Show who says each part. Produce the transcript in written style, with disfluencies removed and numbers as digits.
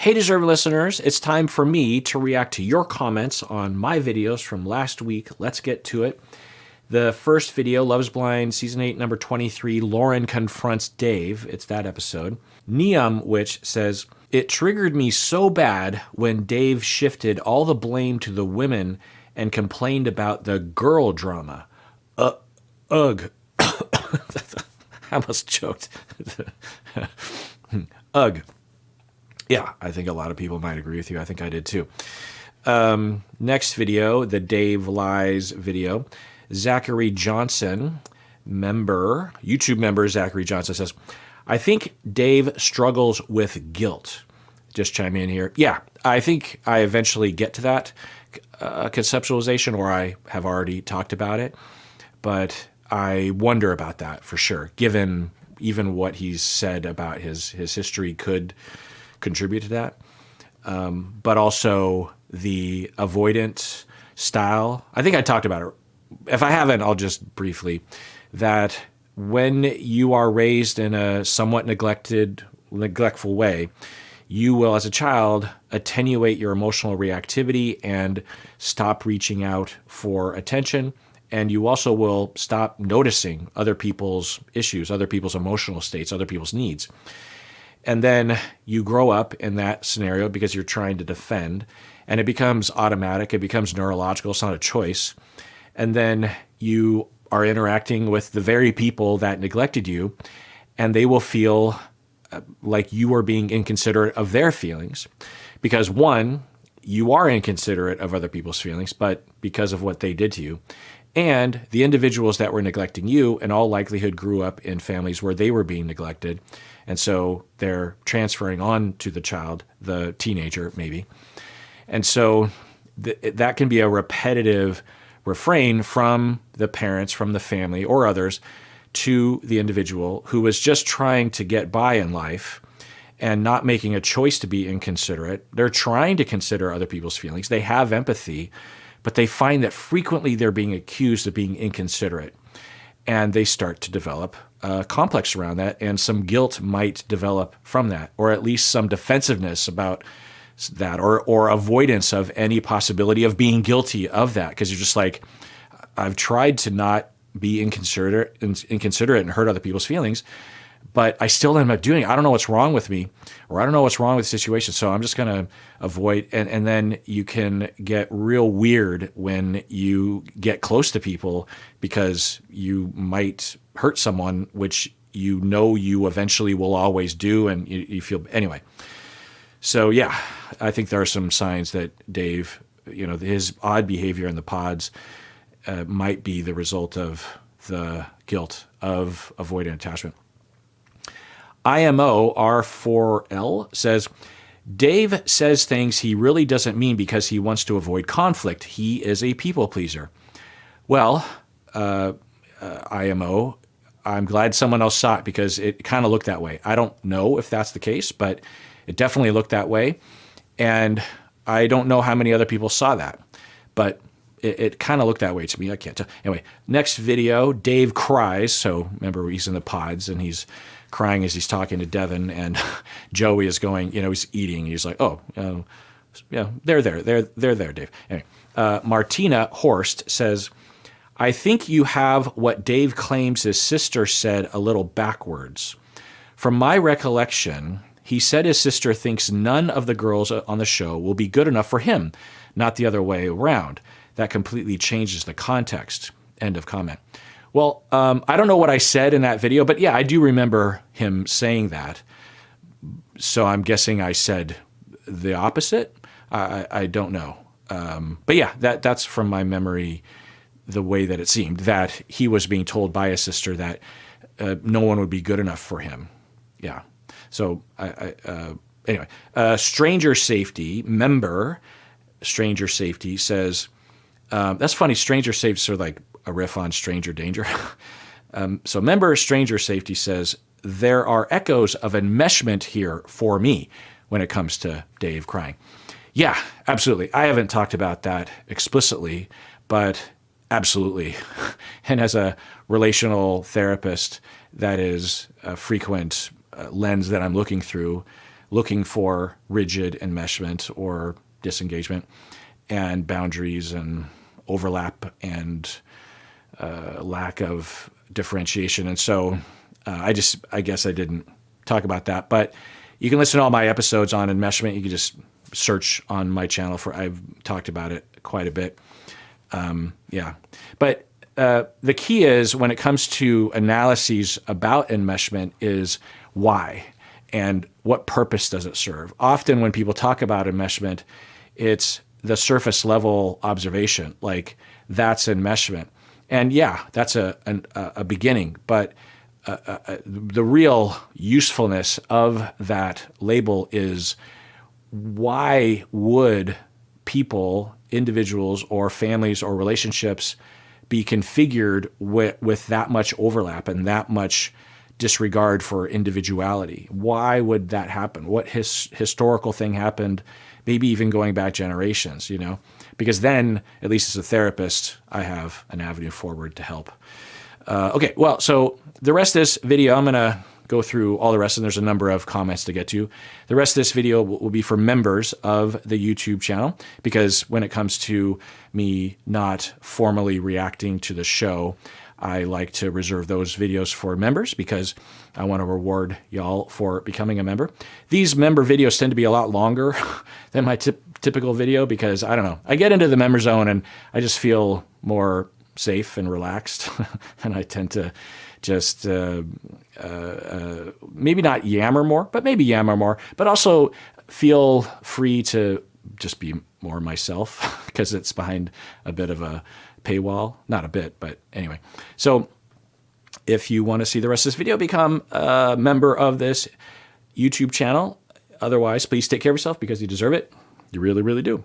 Speaker 1: Hey, deserving listeners, it's time for me to react to your comments on my videos from last week. Let's get to it. The first video, Love's Blind, Season 8, Number 23, Lauren Confronts Dave. It's that episode. Neum, which says, it triggered me so bad when Dave shifted all the blame to the women and complained about the girl drama. Ugh. I almost choked. Ugh. Yeah, I think a lot of people might agree with you. I think I did too. Next video, the Dave Lies video. Zachary Johnson, YouTube member Zachary Johnson says, I think Dave struggles with guilt. Just chime in here. Yeah, I think I eventually get to that conceptualization, or I have already talked about it. But I wonder about that for sure, given even what he's said about his history could contribute to that. But also the avoidant style. I think I talked about it. If I haven't, I'll just briefly. That when you are raised in a somewhat neglectful way, you will, as a child, attenuate your emotional reactivity and stop reaching out for attention. And you also will stop noticing other people's issues, other people's emotional states, other people's needs. And then you grow up in that scenario because you're trying to defend, and it becomes automatic, it becomes neurological, it's not a choice. And then you are interacting with the very people that neglected you, and they will feel like you are being inconsiderate of their feelings. Because one, you are inconsiderate of other people's feelings, but because of what they did to you. And the individuals that were neglecting you, in all likelihood, grew up in families where they were being neglected. And so they're transferring on to the child, the teenager, maybe. And so that can be a repetitive refrain from the parents, from the family, or others to the individual who is just trying to get by in life and not making a choice to be inconsiderate. They're trying to consider other people's feelings. They have empathy, but they find that frequently they're being accused of being inconsiderate. And they start to develop a complex around that, and some guilt might develop from that, or at least some defensive about that, or avoidance of any possibility of being guilty of that, because you're just like, I've tried to not be inconsiderate and hurt other people's feelings, but I still end up doing it. I don't know what's wrong with me, or I don't know what's wrong with the situation, so I'm just going to avoid. And then you can get real weird when you get close to people because you might hurt someone, which you know you eventually will always do, and you feel anyway. So yeah, I think there are some signs that Dave, his odd behavior in the pods might be the result of the guilt of avoidant attachment. IMO R4L says, Dave says things he really doesn't mean because he wants to avoid conflict. He is a people pleaser. Well, IMO, I'm glad someone else saw it because it kind of looked that way. I don't know if that's the case, but it definitely looked that way. And I don't know how many other people saw that, but it kind of looked that way to me. I can't tell. Anyway, next video, Dave cries. So remember, he's in the pods and he's crying as he's talking to Devin, and Joey is going, he's eating. He's like, oh, yeah, they're there, Dave. Anyway, Martina Horst says, I think you have what Dave claims his sister said a little backwards. From my recollection, he said his sister thinks none of the girls on the show will be good enough for him, not the other way around. That completely changes the context. End of comment. Well, I don't know what I said in that video, but yeah, I do remember him saying that. So I'm guessing I said the opposite. I don't know. But yeah, that's from my memory, the way that it seemed, that he was being told by his sister that no one would be good enough for him. Yeah. So anyway, Stranger Safety, member Stranger Safety says, that's funny, Stranger Safety is sort of like a riff on Stranger Danger. So member Stranger Safety says, there are echoes of enmeshment here for me when it comes to Dave crying. Yeah, absolutely. I haven't talked about that explicitly, but absolutely. And as a relational therapist, that is a frequent lens that I'm looking through looking for rigid enmeshment or disengagement and boundaries and overlap and lack of differentiation. And so I guess I didn't talk about that, but you can listen to all my episodes on enmeshment. You can just search on my channel I've talked about it quite a bit. Yeah. But the key is when it comes to analyses about enmeshment is why and what purpose does it serve? Often when people talk about enmeshment, it's the surface level observation, like that's enmeshment. And yeah, that's a beginning, but the real usefulness of that label is why would people, individuals or families or relationships be configured with that much overlap and that much disregard for individuality? Why would that happen? What historical thing happened, maybe even going back generations, you know? Because then, at least as a therapist, I have an avenue forward to help. Okay, well, so the rest of this video, I'm going to go through all the rest, and there's a number of comments to get to. The rest of this video will be for members of the YouTube channel, because when it comes to me not formally reacting to the show, I like to reserve those videos for members because I want to reward y'all for becoming a member. These member videos tend to be a lot longer than my typical video because, I don't know, I get into the member zone and I just feel more safe and relaxed, and I tend to just maybe not yammer more, but maybe yammer more, but also feel free to just be more myself because it's behind a bit of a paywall. Not a bit, but anyway. So if you want to see the rest of this video, become a member of this YouTube channel. Otherwise, please take care of yourself because you deserve it. You really, really do.